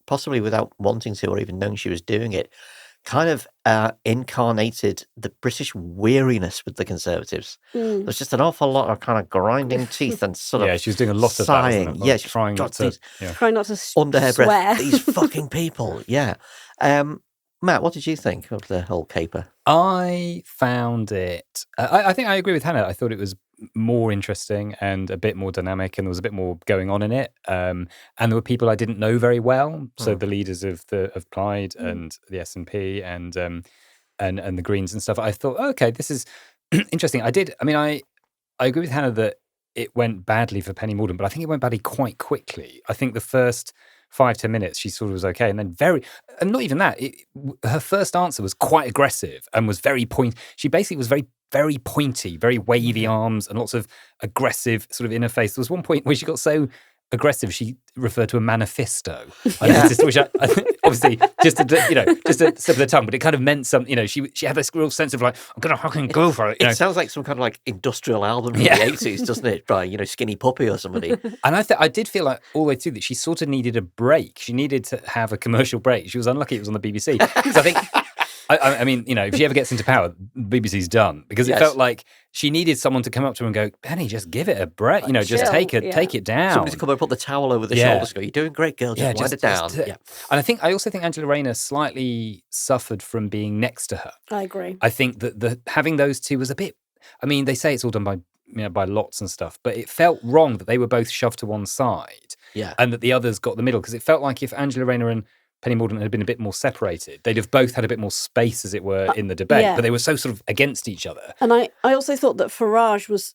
possibly without wanting to or even knowing she was doing it, kind of incarnated the British weariness with the Conservatives. There's just an awful lot of kind of grinding teeth and sort of she was doing a lot of sighing. That, yeah, she's trying not to under her swear. breath. These fucking people. Yeah. Matt, what did you think of the whole caper? I found it. I think I agree with Hannah. I thought it was more interesting and a bit more dynamic, and there was a bit more going on in it. And there were people I didn't know very well. So the leaders of Plaid and the SNP and the Greens and stuff. I thought, okay, this is interesting. I agree with Hannah that it went badly for Penny Mordaunt, but I think it went badly quite quickly. I think the first 5-10 minutes she sort of was okay, and then and not even that, her first answer was quite aggressive and was very she basically was very, very pointy, very wavy arms and lots of aggressive sort of interface. There was one point where she got so aggressive she referred to a manifesto. Which I obviously just to slip of the tongue, but it kind of meant something. She had this real sense of like, I'm gonna fucking go for it. It sounds like some kind of like industrial album from the 80s, doesn't it? By Skinny Puppy or somebody. And I did feel like all the way through that she sort of needed a break. She needed to have a commercial break. She was unlucky it was on the BBC because I think. I mean, if she ever gets into power, BBC's done, because it felt like she needed someone to come up to her and go, Penny, just give it a break, just take it down. Somebody to come and put the towel over the shoulders and go, you're doing great, girl, just wind it down. And I also think Angela Rayner slightly suffered from being next to her. I agree. I think that having those two was a bit, they say it's all done by lots and stuff, but it felt wrong that they were both shoved to one side and that the others got the middle, because it felt like if Angela Rayner and Penny Mordaunt had been a bit more separated, they'd have both had a bit more space, as it were, in the debate. But they were so sort of against each other. And I also thought that Farage was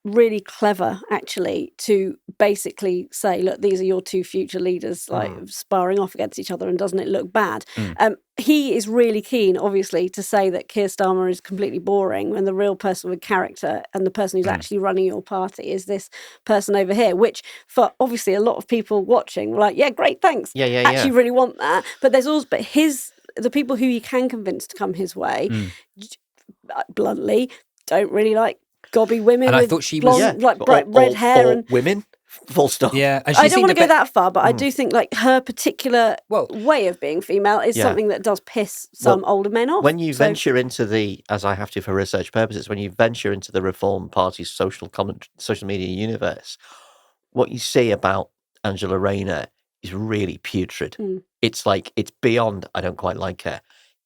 really clever, actually, to basically say, look, these are your two future leaders, like sparring off against each other, and doesn't it look bad? He is really keen, obviously, to say that Keir Starmer is completely boring when the real person with character and the person who's actually running your party is this person over here, which for obviously a lot of people watching were like, yeah, great, thanks. Actually really want that. But there's also, the people who he can convince to come his way, bluntly, don't really like gobby women. And with I thought she blonde, like bright red hair or and women. Full stop. Yeah, and I don't want to go that far, but I do think like her particular way of being female is something that does piss some older men off. When you venture into as I have to for research purposes, when you venture into the Reform Party's social media universe, what you see about Angela Rayner is really putrid. It's like, it's beyond, I don't quite like her.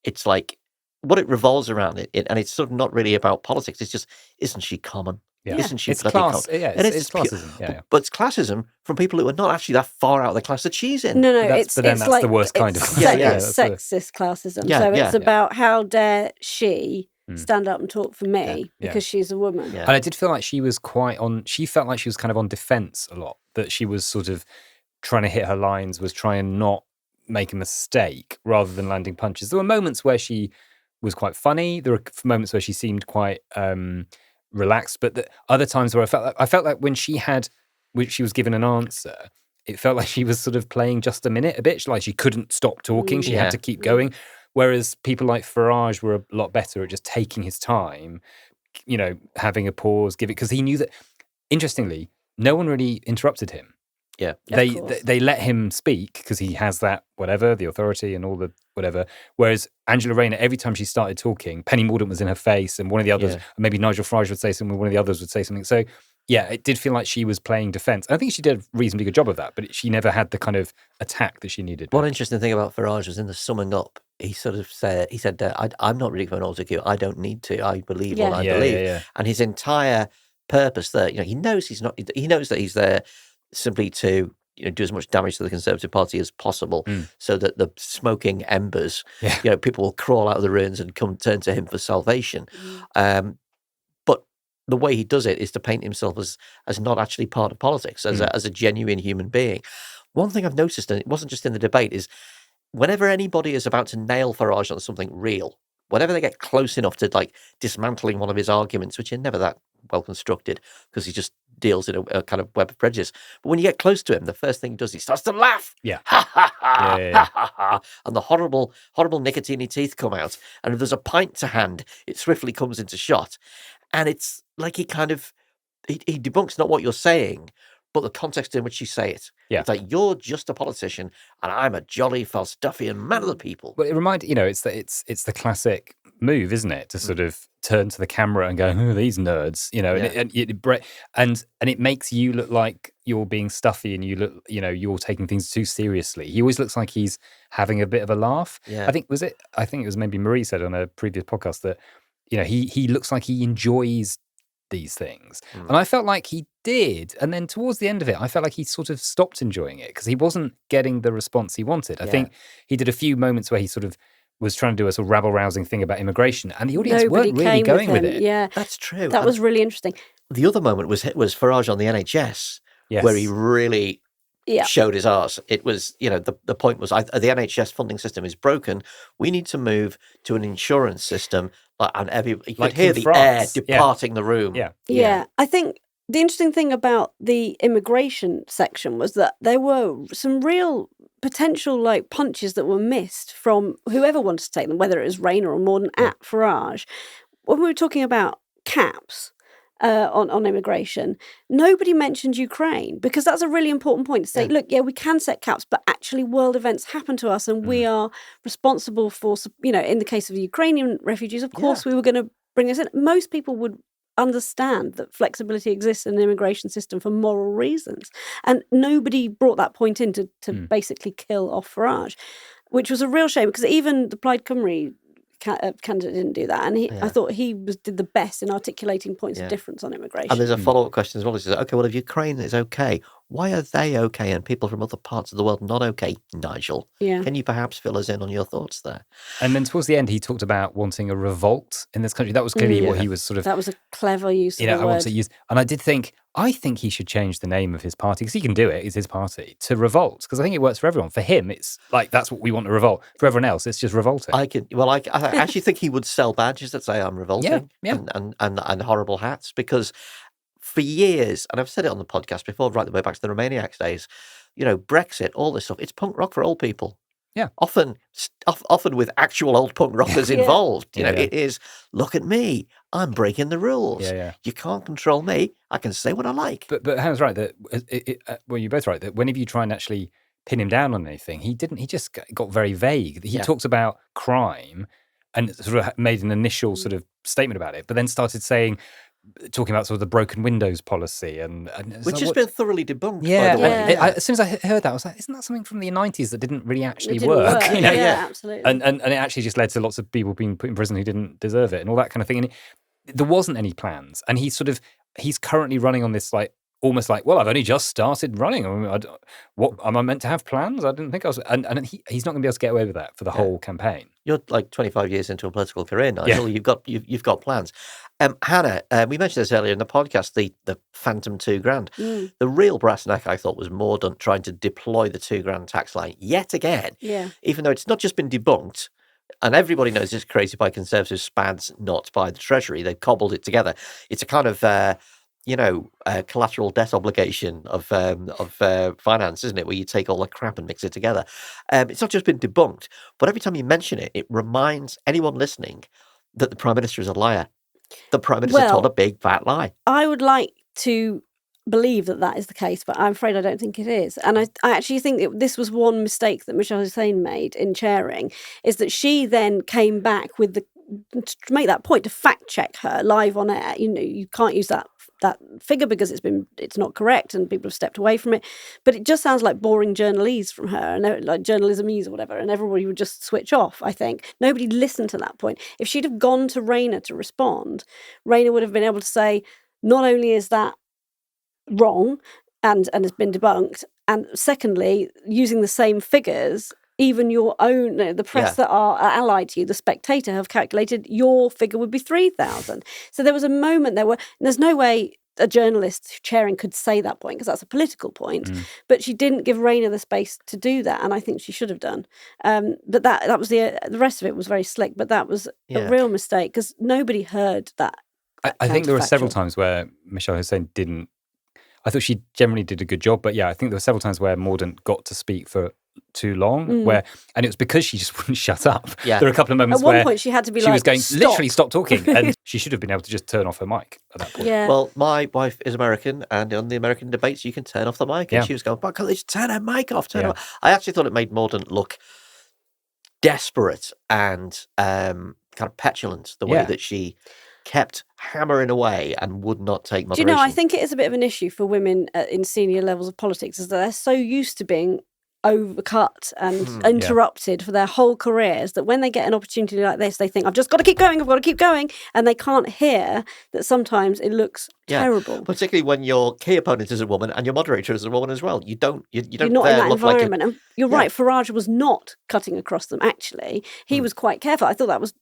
It's like, what it revolves around and it's sort of not really about politics. It's just, isn't she common? Yeah. Isn't she it's bloody class. common? It's classism. But it's classism from people who are not actually that far out of the class that she's in. No, that's like, the worst kind of sexist classism. It's about how dare she stand up and talk for me because she's a woman. And I did feel like she was she felt like she was kind of on defense a lot, that she was sort of trying to hit her lines, was trying not make a mistake rather than landing punches. There were moments where she was quite funny. There were moments where she seemed quite relaxed, but other times where I felt like when she was given an answer, it felt like she was sort of playing just a minute a bit, like she couldn't stop talking. She had to keep going. Whereas people like Farage were a lot better at just taking his time, having a pause, because he knew that, interestingly, no one really interrupted him. Yeah, they let him speak because he has that the authority and all the whatever. Whereas Angela Rayner, every time she started talking, Penny Mordaunt was in her face, and one of the others, maybe Nigel Farage would say something, one of the others would say something. So yeah, it did feel like she was playing defence. I think she did a reasonably good job of that, but she never had the kind of attack that she needed. One interesting thing about Farage was in the summing up, he said, I'm not really going to alter you. I don't need to. I believe what I believe. Yeah. And his entire purpose there, he knows he knows that he's there simply to do as much damage to the Conservative Party as possible, so that the smoking embers, Yeah. people will crawl out of the ruins and come turn to him for salvation. But the way he does it is to paint himself as not actually part of politics, as a genuine human being. One thing I've noticed, and it wasn't just in the debate, is whenever anybody is about to nail Farage on something real, whenever they get close enough to like dismantling one of his arguments, which are never that well constructed because he just deals in a kind of web of prejudice. But when you get close to him, the first thing he does, he starts to laugh. Yeah. Ha ha ha, Yeah. ha ha ha. And the horrible nicotine teeth come out. And if there's a pint to hand, it swiftly comes into shot. And it's like he debunks not what you're saying, but the context in which you say it. Yeah. It's like, you're just a politician and I'm a jolly Falstaffian man of the people. Well, it reminds it's the classic move, isn't it, to sort of turn to the camera and go, "Oh, these nerds," and it makes you look like you're being stuffy, and you look, you're taking things too seriously. He always looks like he's having a bit of a laugh. Yeah. I think it was maybe Marie said on a previous podcast that he looks like he enjoys these things, and I felt like he did, and then towards the end of it I felt like he sort of stopped enjoying it because he wasn't getting the response he wanted. I think he did a few moments where he sort of was trying to do a sort of rabble-rousing thing about immigration, and the audience weren't really going with it. Yeah, that's true. That was really interesting. The other moment was Farage on the NHS, where he really showed his arse. It was, the point was, the NHS funding system is broken. We need to move to an insurance system, and you could hear the air departing the room. Yeah. I think the interesting thing about the immigration section was that there were some real potential punches that were missed from whoever wanted to take them, whether it was Rayner or Morden at Farage. When we were talking about caps on immigration, nobody mentioned Ukraine, because that's a really important point to say, look, we can set caps, but actually world events happen to us and we are responsible for, in the case of the Ukrainian refugees, of course, we were going to bring this in. Most people would understand that flexibility exists in an immigration system for moral reasons. And nobody brought that point in to basically kill off Farage, which was a real shame, because even the Plaid Cymru candidate didn't do that, and I thought he did the best in articulating points of difference on immigration. And there's a follow-up question as well. He says, okay, well, if Ukraine is okay, why are they okay and people from other parts of the world not okay, Nigel? Can you perhaps fill us in on your thoughts there? And then towards the end, he talked about wanting a revolt in this country. That was clearly what he was sort of... That was a clever use of the word. I want to use... And I think he should change the name of his party, because he can do it, it's his party, to Revolt, because I think it works for everyone. For him, it's like, that's what we want to revolt. For everyone else, it's just revolting. I actually think he would sell badges that say I'm revolting and horrible hats, because for years, and I've said it on the podcast before, right the way back to the Romaniacs days, Brexit, all this stuff, it's punk rock for old people. Yeah. Often with actual old punk rockers involved. It is, look at me, I'm breaking the rules. You can't control me. I can say what I like. But Hannah's right that, you're both right, that whenever you try and actually pin him down on anything, he just got very vague. He talked about crime and sort of made an initial sort of statement about it, but then started talking about sort of the broken windows policy, and which has been thoroughly debunked. By the way. As soon as I heard that, I was like, "Isn't that something from the 90s that didn't really actually work?" Yeah, absolutely. And it actually just led to lots of people being put in prison who didn't deserve it, and all that kind of thing. And there wasn't any plans, and he's currently running on this almost like, well, I've only just started running. What am I meant to have plans? I didn't think I was. And he's not going to be able to get away with that for the whole campaign. You're like 25 years into a political career, Nigel. You've got plans. Hannah, we mentioned this earlier in the podcast, the phantom £2,000. The real brass neck, I thought, was Mordaunt trying to deploy the £2,000 tax line yet again. Yeah. Even though it's not just been debunked, and everybody knows it's created by Conservative spads, not by the Treasury. They cobbled it together. It's a kind of collateral debt obligation of finance, isn't it? Where you take all the crap and mix it together. It's not just been debunked, but every time you mention it, it reminds anyone listening that the Prime Minister is a liar. The Prime Minister told a big fat lie. I would like to believe that is the case, but I'm afraid I don't think it is. And I actually think this was one mistake that Michelle Hussein made in chairing, is that she then came back with to make that point, to fact check her live on air. You can't use that figure because it's not correct and people have stepped away from it. But it just sounds like boring journalese from her, and like journalismese or whatever, and everybody would just switch off. I think nobody listened to that point. If she'd have gone to Rayner to respond, Rayner would have been able to say, not only is that wrong and has been debunked, And secondly, using the same figures, even your own, the press that are allied to you, the Spectator, have calculated your figure would be 3,000. So there was a moment there's no way a journalist chairing could say that point, because that's a political point, but she didn't give Rayner the space to do that, and I think she should have done. But that was the rest of it was very slick, but that was a real mistake, because nobody heard that. I think there were several times where Michelle Hussein didn't. I thought she generally did a good job, but I think there were several times where Mordaunt got to speak for too long, and it was because she just wouldn't shut up. Yeah. There were a couple of moments at one where point she had to be she was going, stop. literally stop talking, and she should have been able to just turn off her mic at that point. Yeah. Well, my wife is American, and on the American debates, you can turn off the mic. And she was going, "But can't they just turn her mic off?" I actually thought it made Mordaunt look desperate and kind of petulant, the way that she kept hammering away and would not take moderation. Do you know, I think it is a bit of an issue for women in senior levels of politics, is that they're so used to being overcut and interrupted for their whole careers that when they get an opportunity like this, they think, I've just got to keep going, and they can't hear that sometimes it looks terrible. Particularly when your key opponent is a woman and your moderator is a woman as well. You're not in that environment. And you're right, Farage was not cutting across them, actually. He was quite careful. I thought that was...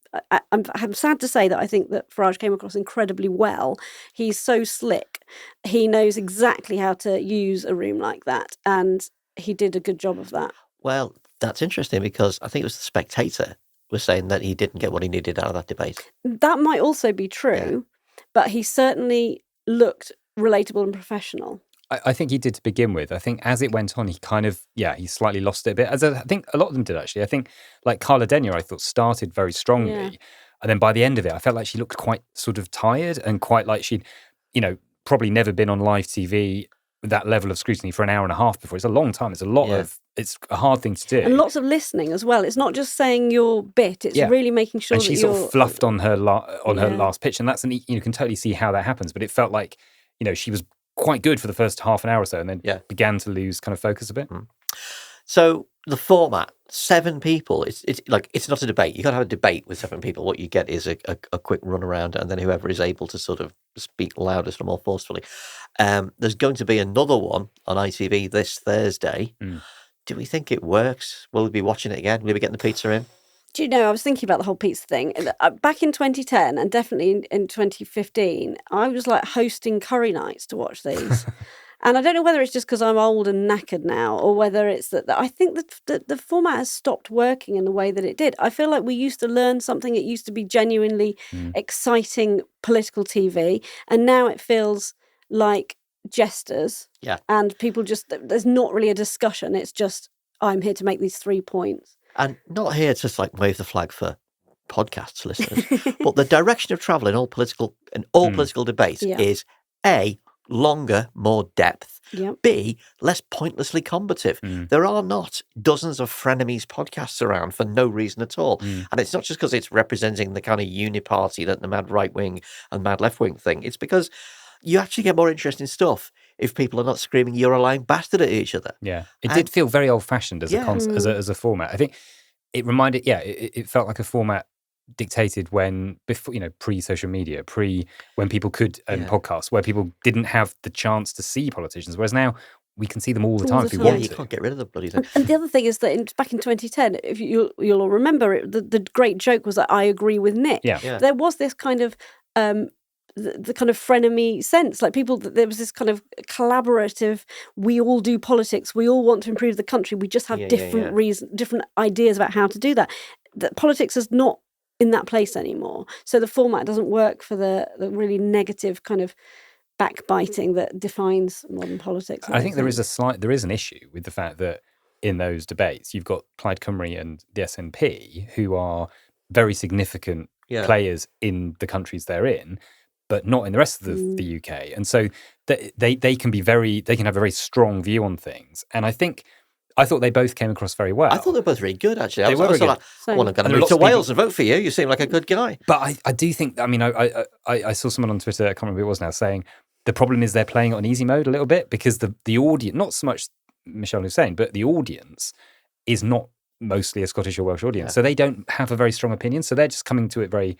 I'm sad to say that I think that Farage came across incredibly well. He's so slick. He knows exactly how to use a room like that, and he did a good job of that. Well, that's interesting, because I think it was the Spectator was saying that he didn't get what he needed out of that debate. That might also be true, but he certainly looked relatable and professional. I think he did to begin with. I think as it went on, he kind of, he slightly lost it a bit. As I think a lot of them did, actually. I think like Carla Denyer, I thought, started very strongly. Yeah. And then by the end of it, I felt like she looked quite sort of tired, and quite like she'd, probably never been on live TV with that level of scrutiny for an hour and a half before. It's a long time. It's a lot of, it's a hard thing to do. And lots of listening as well. It's not just saying your bit. It's really making sure and that she sort of fluffed on her her last pitch. And that's, you can totally see how that happens. But it felt like, she was quite good for the first half an hour or so, and then began to lose kind of focus a bit. So the format, 7 people, it's not a debate. You got to have a debate with 7 people. What you get is a quick run around, and then whoever is able to sort of speak loudest or more forcefully. There's going to be another one on ITV this Thursday. Do we think it works? Will we be watching it again? Will we be getting the pizza in? Do you know, I was thinking about the whole pizza thing. Back in 2010 and definitely in 2015, I was like hosting curry nights to watch these. And I don't know whether it's just because I'm old and knackered now, or whether it's that I think that the format has stopped working in the way that it did. I feel like we used to learn something. It used to be genuinely exciting political TV. And now it feels like jesters. Yeah. And people there's not really a discussion. It's just, I'm here to make these 3 points. And not here to just wave the flag for podcasts listeners, but the direction of travel in all political debates is A, longer, more depth. Yep. B, less pointlessly combative. There are not dozens of frenemies podcasts around for no reason at all. And it's not just because it's representing the kind of uniparty that the mad right wing and mad left wing thing. It's because you actually get more interesting stuff if people are not screaming "you're a lying bastard" at each other. Yeah, it did feel very old-fashioned as a format. I think it reminded, it felt like a format dictated when before, pre-social media, when people could podcasts, where people didn't have the chance to see politicians, whereas now we can see them all the time if we want to. You can't get rid of the bloody thing. And the other thing is that back in 2010, if you'll all remember it, the great joke was that I agree with Nick. Yeah. There was this kind of the kind of frenemy sense, like there was this kind of collaborative, we all do politics, we all want to improve the country, we just have different ideas about how to do that. That politics is not in that place anymore, so the format doesn't work for the really negative kind of backbiting that defines modern politics. I think there is an issue with the fact that in those debates you've got Plaid Cymru and the SNP, who are very significant players in the countries they're in, but not in the rest of the UK. And so they can have a very strong view on things. And I thought they both came across very well. I thought they were both really good, actually. They were very good. I'm going to move to Wales and vote for you. You seem like a good guy. But I do think, I saw someone on Twitter, I can't remember who it was now, saying the problem is they're playing it on easy mode a little bit, because the audience, not so much Michelle Hussein, but the audience is not mostly a Scottish or Welsh audience. So they don't have a very strong opinion. So they're just coming to it very,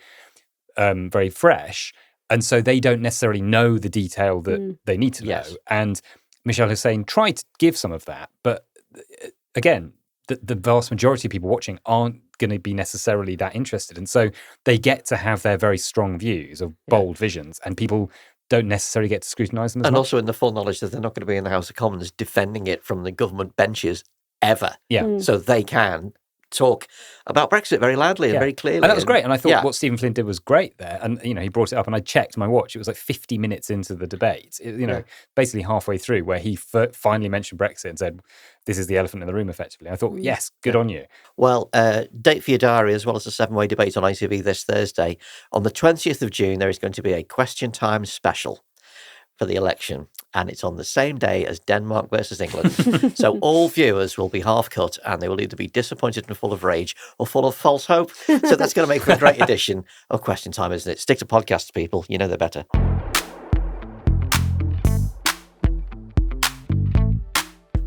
very fresh. And so they don't necessarily know the detail that they need to know. And Michelle Hussein tried to give some of that, but again, the vast majority of people watching aren't going to be necessarily that interested. And so they get to have their very strong views of bold visions, and people don't necessarily get to scrutinise them as And much. also in the full knowledge that they're not going to be in the House of Commons defending it from the government benches ever. Yeah. So they can talk about Brexit very loudly and very clearly. And that was great. And I thought yeah. what Stephen Flynn did was great there. And, he brought it up, and I checked my watch. It was like 50 minutes into the debate, basically halfway through, where he finally mentioned Brexit and said, this is the elephant in the room, effectively. I thought, yes, good on you. Well, date for your diary, as well as the 7-way debate on ITV this Thursday. On the 20th of June, there is going to be a Question Time special for the election, and it's on the same day as Denmark versus England. So all viewers will be half cut, and they will either be disappointed and full of rage or full of false hope. So that's going to make for a great edition of Question Time, isn't it? Stick to podcasts, people. You know they're better.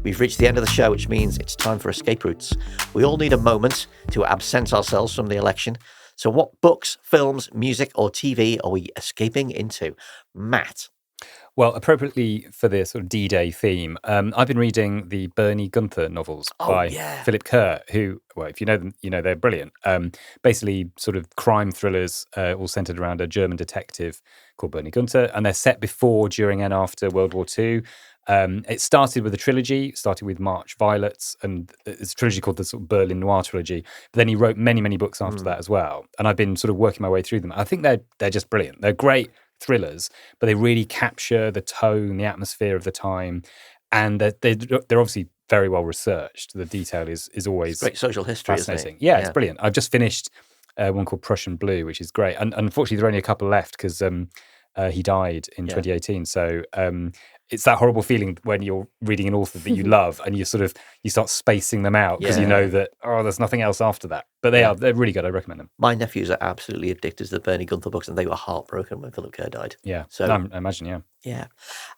We've reached the end of the show, which means it's time for escape routes. We all need a moment to absent ourselves from the election. So what books, films, music or TV are we escaping into? Matt? Well, appropriately for the sort of D-Day theme, I've been reading the Bernie Gunther novels by Philip Kerr, who, well, if you know them, you know they're brilliant. Basically sort of crime thrillers, all centred around a German detective called Bernie Gunther, and they're set before, during and after World War II. It started with a trilogy, started with March Violets, and it's a trilogy called the sort of Berlin Noir trilogy. But then he wrote many, many books after that as well. And I've been sort of working my way through them. I think they're just brilliant. They're great thrillers, but they really capture the tone, the atmosphere of the time, and they're obviously very well researched. The detail is always It's great social history, fascinating. isn't it? Yeah, it's brilliant. I've just finished one called Prussian Blue, which is great. And unfortunately, there are only a couple left because he died in 2018. So it's that horrible feeling when you're reading an author that you love and you start spacing them out because you know that, there's nothing else after that. But they're really good. I recommend them. My nephews are absolutely addicted to the Bernie Gunther books, and they were heartbroken when Philip Kerr died. Yeah, so I imagine, Yeah.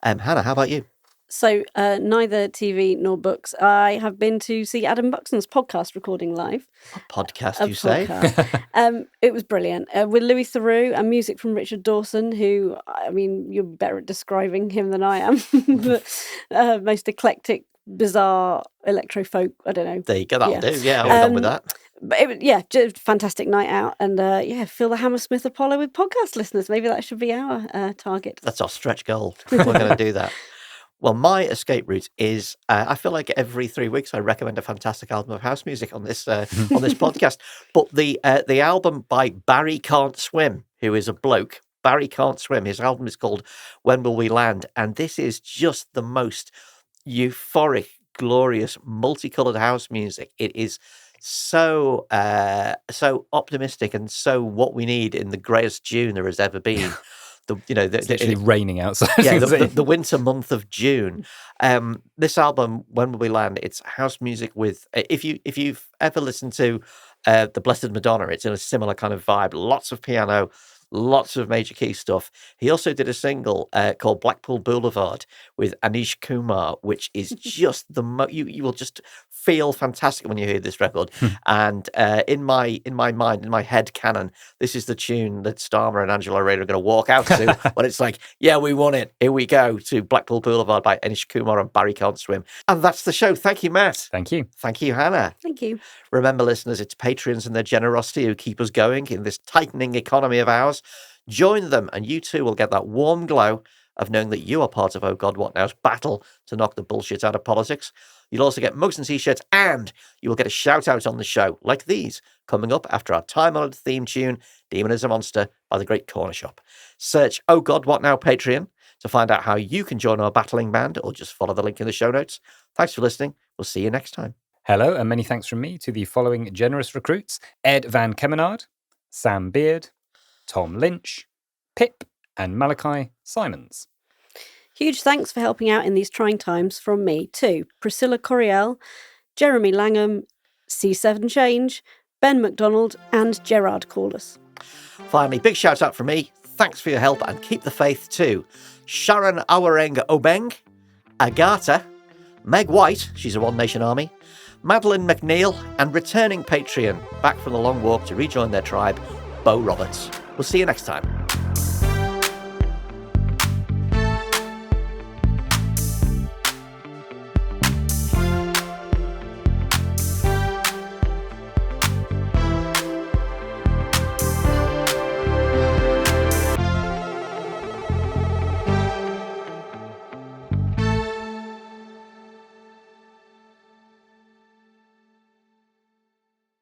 Hannah, how about you? So neither TV nor books. I have been to see Adam Buxton's podcast recording live. A podcast, you say? It was brilliant. With Louis Theroux and music from Richard Dawson, who, I mean, you're better at describing him than I am. But, most eclectic, bizarre electro folk. I don't know. There you go. That'll do. Yeah, I'm done with that. But it was, just fantastic night out, and fill the Hammersmith Apollo with podcast listeners. Maybe that should be our target. That's our stretch goal. We're going to do that. Well, my escape route is I feel like every 3 weeks I recommend a fantastic album of house music on this podcast. But the album by Barry Can't Swim, who is a bloke, Barry Can't Swim. His album is called When Will We Land? And this is just the most euphoric, glorious, multicoloured house music. It is so optimistic and so what we need in the greyest June there has ever been. It's literally raining outside. Yeah, the winter month of June. This album, When Will We Land? It's house music with. If you've ever listened to the Blessed Madonna, it's in a similar kind of vibe. Lots of piano, lots of major key stuff. He also did a single called Blackpool Boulevard with Anish Kumar, which is just you will just feel fantastic when you hear this record. And in my mind, in my head canon, this is the tune that Starmer and Angela Ray are going to walk out to when it's like, yeah, we won it. Here we go to Blackpool Boulevard by Anish Kumar and Barry Can't Swim. And that's the show. Thank you, Matt. Thank you. Thank you, Hannah. Thank you. Remember, listeners, it's Patreons and their generosity who keep us going in this tightening economy of ours. Join them and you too will get that warm glow of knowing that you are part of Oh God What Now's battle to knock the bullshit out of politics. You'll also get mugs and t-shirts, and you will get a shout out on the show like these coming up after our time-honoured theme tune, Demon is a Monster by the Great Corner Shop. Search Oh God What Now Patreon to find out how you can join our battling band, or just follow the link in the show notes. Thanks for listening. We'll see you next time. Hello, and many thanks from me to the following generous recruits: Ed Van Kemenard, Sam Beard, Tom Lynch, Pip, and Malachi Simons. Huge thanks for helping out in these trying times from me too. Priscilla Coriel, Jeremy Langham, C7 Change, Ben McDonald, and Gerard Corliss. Finally, big shout out from me. Thanks for your help and keep the faith too. Sharon Awareng Obeng, Agatha, Meg White, she's a One Nation Army, Madeline McNeil, and returning Patreon back from the long walk to rejoin their tribe, Bo Roberts. We'll see you next time.